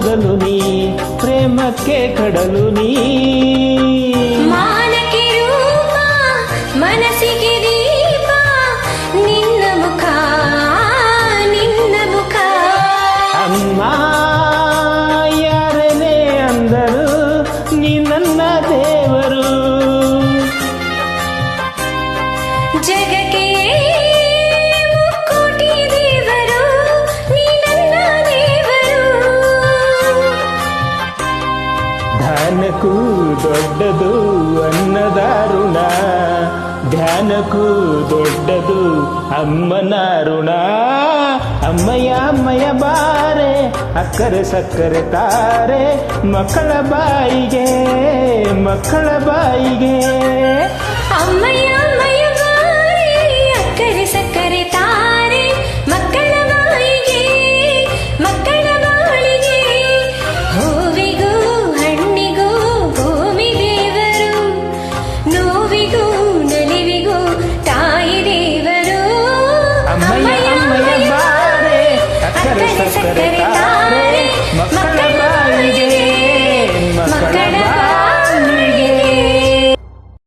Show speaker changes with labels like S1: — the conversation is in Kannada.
S1: ಮೊದಲು ನೀ ಪ್ರೇಮಕ್ಕೆ ಕಡಲು ನೀ
S2: ಮಾನಕ್ಕೆ ರೂಪ ಮನಸ್ಸಿಗೆ ದೀಪ ನಿನ್ನ ಮುಖ ನಿನ್ನ ಮುಖ
S1: ಅಮ್ಮ ಯಾರನೇ ಅಂದರು ನೀ ನನ್ನ ದೇವರು
S2: ಜಗಕ್ಕೆ ಮುಕ್ಕೋಟಿ ದೇವರು ನೀ ನನ್ನ ದೇವರು
S1: ಧ್ಯಾನಕ್ಕೂ ದೊಡ್ಡದು ಅನ್ನದಾರುಣ ಧ್ಯಾನಕ್ಕೂ ದೊಡ್ಡದು ಅಮ್ಮನ ಋಣ ಅಮ್ಮಯ್ಯ ಅಮ್ಮಯ್ಯ ಬಾರೆ ಅಕ್ಕರೆ ಸಕ್ಕರೆ ತಾರೆ ಮಕ್ಕಳ ಬಾಯಿಗೆ
S2: ಅಮ್ಮಯ್ಯ